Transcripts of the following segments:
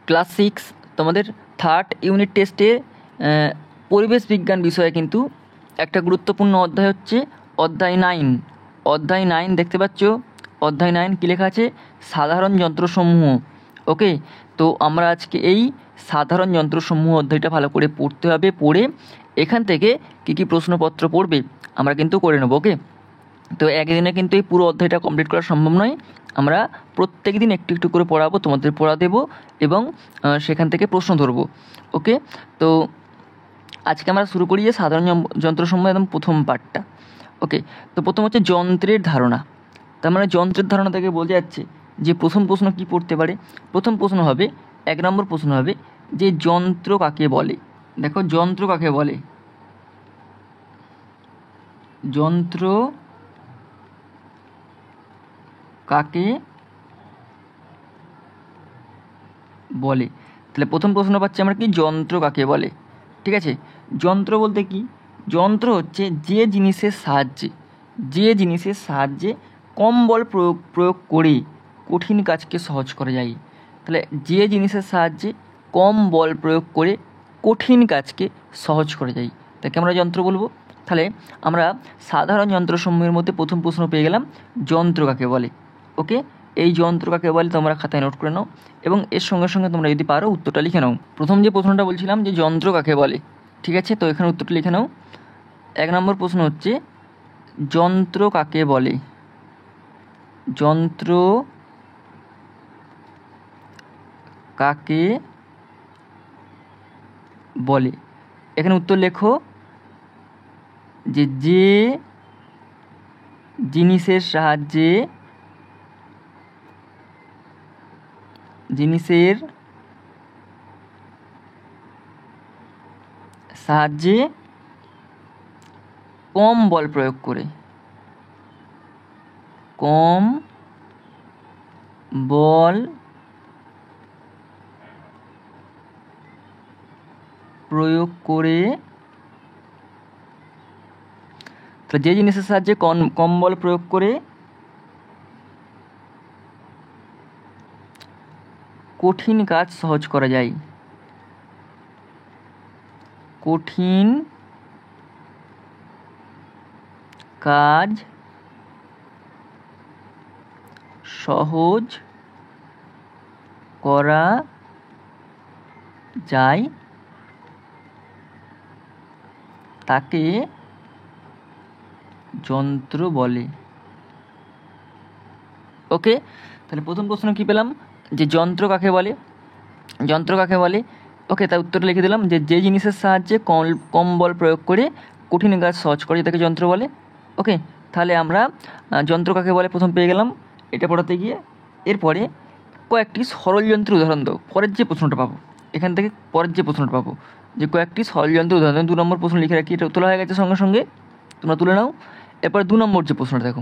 Class 6 তোমাদের third unit টেস্টে পরিবেশ বিজ্ঞান বিষয়ে কিন্তু একটা গুরুত্বপূর্ণ অধ্যায় হচ্ছে অধ্যায় 9। অধ্যায় 9 দেখতে পাচ্ছ, অধ্যায় 9 কী লেখা আছে? সাধারণ যন্ত্রসমূহ। ওকে, তো আমরা আজকে এই সাধারণ যন্ত্রসমূহ অধ্যায়টা ভালো করে পড়তে হবে। পড়ে এখান থেকে কী কী প্রশ্নপত্র পড়বে আমরা কিন্তু করে নেব। ওকে, তো একদিনে কিন্তু এই পুরো অধ্যায়টা কমপ্লিট করা সম্ভব নয়। আমরা প্রত্যেক দিন একটু একটু করে পড়াবো, তোমাদের পড়া দেবো এবং সেখান থেকে প্রশ্ন ধরবো। ওকে, তো আজকে আমরা শুরু করি যে সাধারণ যন্ত্রসমূহ একদম প্রথম পার্টটা। ওকে, তো প্রথম হচ্ছে যন্ত্রের ধারণা। তার মানে যন্ত্রের ধারণা থেকে বোঝা যাচ্ছে যে প্রথম প্রশ্ন কী পড়তে পারে। প্রথম প্রশ্ন হবে, 1 নম্বর প্রশ্ন হবে যে যন্ত্র কাকে বলে। দেখো, যন্ত্র কাকে বলে? যন্ত্র কাকে বলে? তাহলে প্রথম প্রশ্ন পাচ্ছি আমরা কি, যন্ত্র কাকে বলে। ঠিক আছে, যন্ত্র বলতে কি? যন্ত্র হচ্ছে যে জিনিসের সাহায্যে কম বল প্রয়োগ করে কঠিন কাজকে সহজ করা যায়। তাহলে যে জিনিসের সাহায্যে কম বল প্রয়োগ করে কঠিন কাজকে সহজ করা যায় তাকে আমরা যন্ত্র বলবো। তাহলে আমরা সাধারণ যন্ত্রসমূহের মধ্যে প্রথম প্রশ্ন পেয়ে গেলাম, যন্ত্র কাকে বলে। ওকে, এই যন্ত্র কাকে বলে তোমরা খাতায় নোট করে নাও এবং এর সঙ্গে সঙ্গে তোমরা যদি পারো উত্তরটা লিখে নাও। প্রথম যে প্রশ্নটা বলছিলাম যে যন্ত্র কাকে বলে, ঠিক আছে, তো এখানে উত্তরটা লিখে নাও। 1 নম্বর প্রশ্ন হচ্ছে যন্ত্র কাকে বলে। যন্ত্র কাকে বলে, এখানে উত্তর লেখো যে যে জিনিসের সাহায্যে কম বল প্রয়োগ করে তো যে জিনিসের সাহায্যে কম বল প্রয়োগ করে কঠিন কাজ সহজ করা যায়। কঠিন কাজ সহজ করা যায় তাকে যন্ত্র বলে। ওকে, তাহলে প্রথম প্রশ্ন কী পেলাম, যে যন্ত্র কাকে বলে। ওকে, তার উত্তর লিখে দিলাম যে যে জিনিসের সাহায্যে কম বল প্রয়োগ করে কঠিন কাজ সহজ করে তাকে যন্ত্র বলে। ওকে, তাহলে আমরা যন্ত্র কাকে বলে প্রথম পেয়ে গেলাম এটা পড়াতে গিয়ে। এরপরে কয়েকটি সরল যন্ত্রের উদাহরণ দাও। পরের যে প্রশ্নটা পাবো এখান থেকে, যে কয়েকটি সরল যন্ত্রের উদাহরণ। 2 নম্বর প্রশ্ন লিখে রাখি, এটা তোলা হয়ে গেছে সঙ্গে সঙ্গে, তোমরা তুলে নাও। এরপর 2 নম্বর যে প্রশ্নটা দেখো,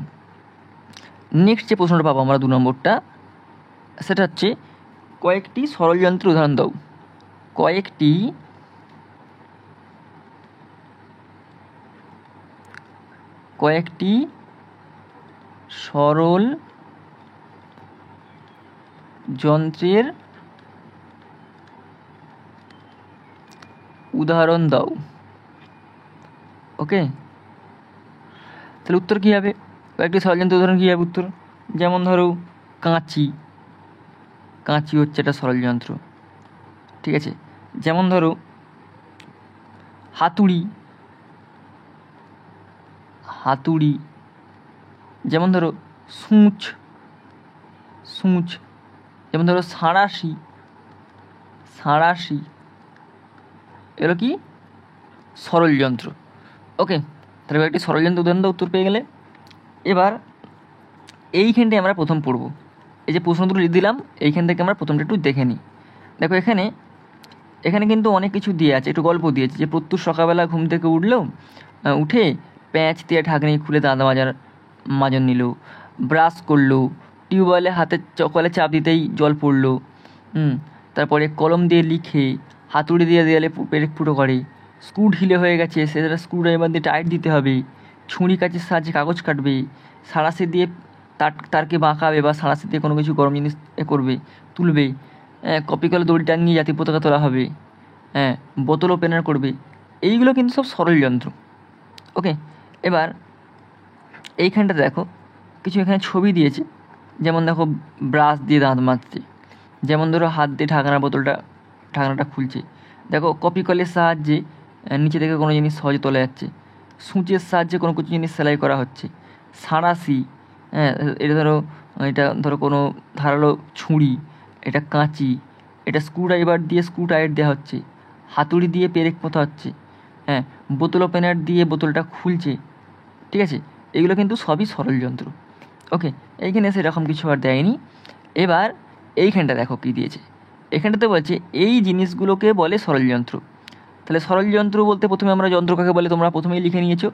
নেক্সট যে প্রশ্নটা পাবো আমরা 2 নম্বরটা, সেটা হচ্ছে কয়েকটি সরল যন্ত্রের উদাহরণ দাও। কয়েকটি সরল যন্ত্রের উদাহরণ দাও। ওকে, তাহলে উত্তর কী হবে? কয়েকটি সরল যন্ত্রের উদাহরণ কী হবে উত্তর? যেমন ধরো কাঁচি হচ্ছে একটা সরল যন্ত্র। ঠিক আছে, যেমন ধরো হাতুড়ি, যেমন ধরো সূচ, যেমন ধরো সাঁড়াশি, এগুলো কি সরল যন্ত্র। ওকে, তাহলে একটি সরল যন্ত্র উদাহরণ উত্তর পেয়ে গেলে। এবার এইখানটায় আমরা প্রথম পড়ব, এই যে প্রশ্ন দুটো দিলাম এইখান থেকে আমরা প্রথমটা একটু দেখে নিই। দেখো এখানে কিন্তু অনেক কিছু দিয়ে আছে, একটু গল্প দিয়েছে যে প্রত্যুষ সকালবেলা ঘুম থেকে উঠে প্যাঁচ দিয়ে ঢাকনি খুলে দাঁত মাজন নিল, ব্রাশ করলো, টিউবওয়েলে কলে চাপ দিতেই জল পড়লো, তারপরে কলম দিয়ে লিখে, হাতুড়ি দিয়ে দেয়ালে পেরেক ফুটো করে, স্ক্রু ঢিলে হয়ে গেছে সেটা স্ক্রু ড্রাইভার দিয়ে টাইট দিতে হবে, ছুরি কাঁচির সাহায্যে কাগজ কাটবে, সাঁড়াশি দিয়ে তারকে বাঁকাবে বা সাঁড়াশি দিয়ে কোনো কিছু গরম জিনিস তুলবে, কপি কলে দড়ি টাঙিয়ে জাতীয় পতাকা তোলা হবে, বোতল ওপেনার করবে, এইগুলো কিন্তু সব সরল যন্ত্র। ওকে, এবার এইখানটা দেখো কিছু এখানে ছবি দিয়েছে, যেমন দেখো ব্রাশ দিয়ে দাঁত মাজছে, যেমন ধরো হাত দিয়ে ঢাকনাটা খুলছে, দেখো কপি কলের সাহায্যে নিচে থেকে কোনো জিনিস সহজে তোলা যাচ্ছে, সূচের সাহায্যে কোনো কিছু জিনিস সেলাই করা হচ্ছে, সাঁড়াশি, এটা ধরো কোনো ধারালো ছুরি, এটা কাঁচি, এটা স্ক্রুড্রাইভার দিয়ে স্ক্রু টাইট দেওয়া হচ্ছে, হাতুড়ি দিয়ে পেরেক পোঁতা হচ্ছে, বোতল ওপেনার দিয়ে বোতলটা খুলছে। ঠিক আছে, এগুলো কিন্তু সবই সরল যন্ত্র। ওকে, এইখানে সেরকম কিছু আর দেয়নি। এবার এইখানটা দেখো কী দিয়েছে, এখানটাতে বলছে এই জিনিসগুলোকে বলে সরল যন্ত্র। তাহলে সরল যন্ত্র বলতে প্রথমে আমরা যন্ত্র কাকে বলে তোমরা প্রথমেই লিখে নিয়েছো,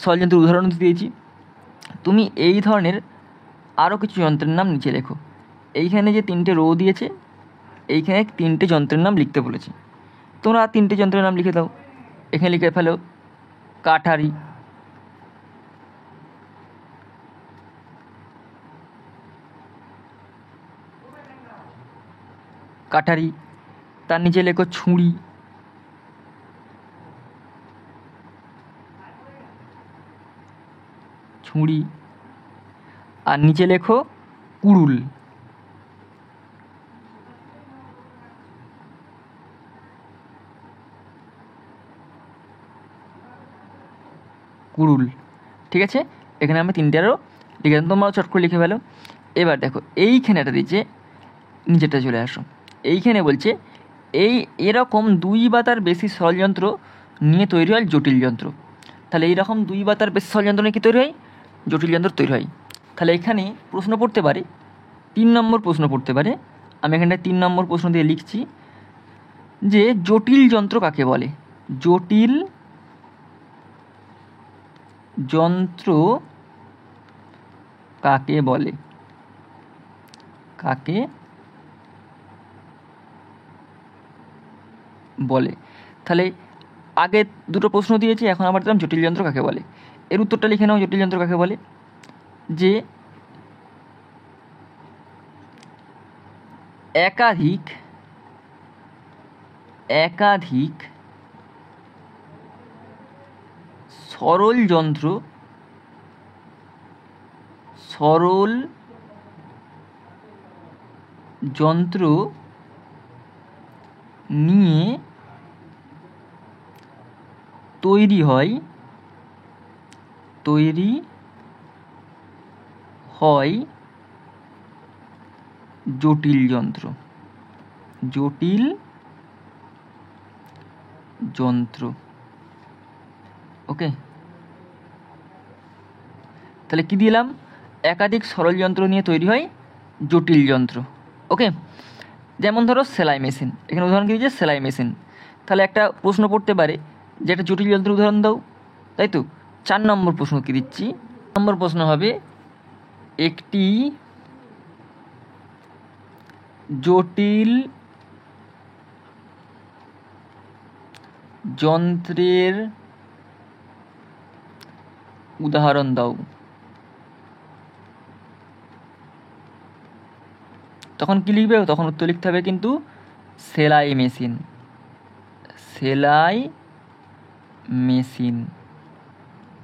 সরল যন্ত্রের উদাহরণ দিয়েছি। তুমি এই ধরনের আরও কিছু যন্ত্রের নাম নিচে লেখো। এইখানে যে 3টে রো দিয়েছে, এইখানে 3টে যন্ত্রের নাম লিখতে বলেছি, তোমরা 3টে যন্ত্রের নাম লিখে দাও। এখানে লিখে ফেলো কাঠারি, তার নিচে লেখো ছুরি, আর নিচে লেখো কুড়ুল। ঠিক আছে, এখানে আমি 3টেরও লিখে দিলাম, তোমরাও চট করে লিখে ফেলো। এবার দেখো এইখানে একটা দিচ্ছে, নিচেটা চলে আসো। এইখানে বলছে এরকম 2 বা তার বেশি সরল যন্ত্র নিয়ে তৈরি হয় জটিল যন্ত্র। তাহলে এইরকম 2 বা তার বেশি সরল যন্ত্র নিয়ে কী তৈরি হয়? জটিল যন্ত্র তৈরি হয়। তাহলে এখানে প্রশ্ন পড়তে পারে, 3 নম্বর প্রশ্ন পড়তে পারে। আমি এখানটায় 3 নম্বর প্রশ্ন দিয়ে লিখছি যে জটিল যন্ত্র কাকে বলে? জটিল যন্ত্র কাকে বলে? তাহলে আগে 2টো প্রশ্ন দিয়েছি, এখন আবার দিলাম জটিল যন্ত্র কাকে বলে। এর উত্তরটা লিখে নাও, জটিল যন্ত্র কাকে বলে? যে একাধিক সরল যন্ত্র নিয়ে তৈরি হয় জটিল যন্ত্র। ওকে, তাহলে কি দিলাম? একাধিক সরল যন্ত্র নিয়ে তৈরি হয় জটিল যন্ত্র। ওকে, যেমন ধরো সেলাই মেশিন, এখানে উদাহরণ কি দিয়েছে? সেলাই মেশিন। তাহলে একটা প্রশ্ন পড়তে পারে যে একটা জটিল যন্ত্রের উদাহরণ দাও, তাই তো? 4 নম্বর প্রশ্ন কি দিচ্ছি? নম্বর প্রশ্ন হবে একটি জটিল যন্ত্রের উদাহরণ দাও। তখন কি লিখবে? তখন উত্তর লিখতে হবে কিন্তু সেলাই মেশিন।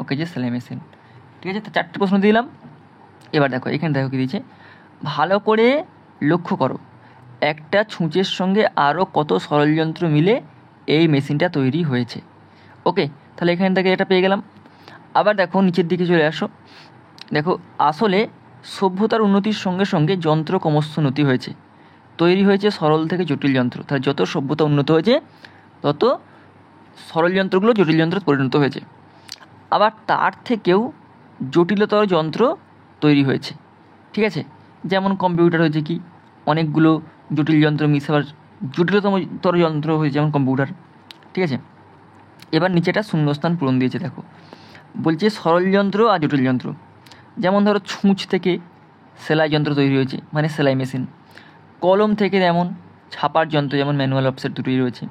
ওকে, যে সেলাই মেশিন। ঠিক আছে, তো 4টে প্রশ্ন দিলাম। এবার দেখো এখানে দেখো কি দিয়েছে, ভালো করে লক্ষ্য করো, একটা ছুঁচের সঙ্গে আরও কত সরল যন্ত্র মিলে এই মেশিনটা তৈরি হয়েছে। ওকে, তাহলে এখান থেকে এটা পেয়ে গেলাম। আবার দেখো নিচের দিকে চলে আসো, দেখো আসলে সভ্যতার উন্নতির সঙ্গে সঙ্গে যন্ত্র ক্রমশ উন্নতি হয়েছে, তৈরি হয়েছে সরল থেকে জটিল যন্ত্র। তাহলে যত সভ্যতা উন্নত হয়েছে তত সরল যন্ত্রগুলো জটিল যন্ত্রে পরিণত হয়েছে। আবার তার থেকেও জটিলতর যন্ত্র তৈরি হয়েছে। ঠিক আছে, যেমন কম্পিউটার হয়েছে কি অনেকগুলো জটিল যন্ত্র মিশে আবার জটিলতর যন্ত্র হয়েছে, যেমন কম্পিউটার। ঠিক আছে, এবার নিচেটা শূন্যস্থান পূরণ দিয়েছে। দেখো বলছে সরল যন্ত্র আর জটিল যন্ত্র। যেমন ধরো ছুঁচ থেকে সেলাই যন্ত্র তৈরি হয়েছে, মানে সেলাই মেশিন। কলম থেকে যেমন ছাপার যন্ত্র, যেমন ম্যানুয়াল অফসেট দুটোই রয়েছে।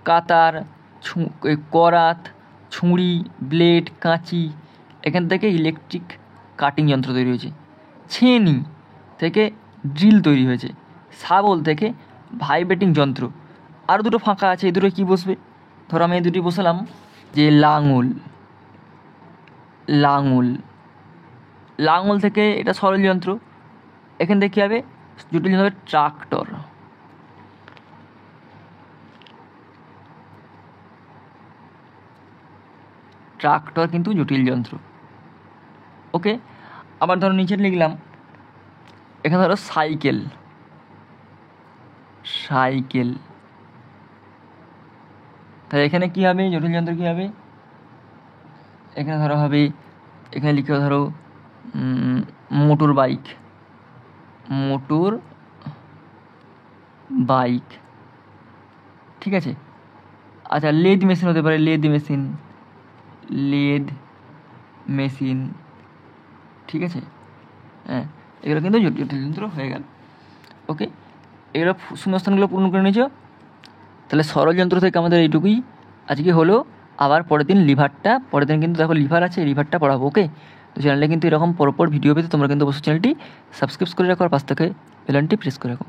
কাতার, করাত, ছুরি, ব্লেড, কাঁচি, এখান থেকে ইলেকট্রিক কাটিং যন্ত্র তৈরি হয়েছে। ছেনি থেকে ড্রিল তৈরি হয়েছে। শাবল থেকে ভাইব্রেটিং যন্ত্র। আরও দুটো ফাঁকা আছে, এই দুটো কী বসবে? ধরো আমি এই দুটি বসালাম যে লাঙল, লাঙল, লাঙল থেকে এটা সরল যন্ত্র। এখান থেকে কী হবে? জটিল যন্ত্র হবে ট্রাক্টর। ট্রাক্টর কিন্তু জটিল যন্ত্র। ওকে, আবার ধরো নিচে লিখলাম, এখানে ধরো সাইকেল, সাইকেল। তাহলে এখানে কী হবে? জটিল যন্ত্র কী হবে? এখানে ধরো হবে, এখানে লিখে ধরো মোটর বাইক, মোটর বাইক। ঠিক আছে। আচ্ছা, লেদ মেশিন হতে পারে, লেদ মেশিন, লেদ মেশিন। ঠিক আছে, হ্যাঁ, এগুলো কিন্তু জটিল যন্ত্র হয়ে গেল। ওকে, এগুলো শূন্যস্থানগুলো পূরণ করে নিয়েছ। তাহলে সরল যন্ত্র থেকে আমাদের এইটুকুই আজকে হলো। আবার পরের দিন লিভারটা, পরের দিন কিন্তু দেখো লিভার আছে, লিভারটা পড়াবো। ওকে, তো চ্যানেলে কিন্তু এরকম পরপর ভিডিও পেতে তোমরা কিন্তু অবশ্যই চ্যানেলটি সাবস্ক্রাইব করে রাখো আর পাশ থেকে বেল আইকনটি প্রেস করে রাখো।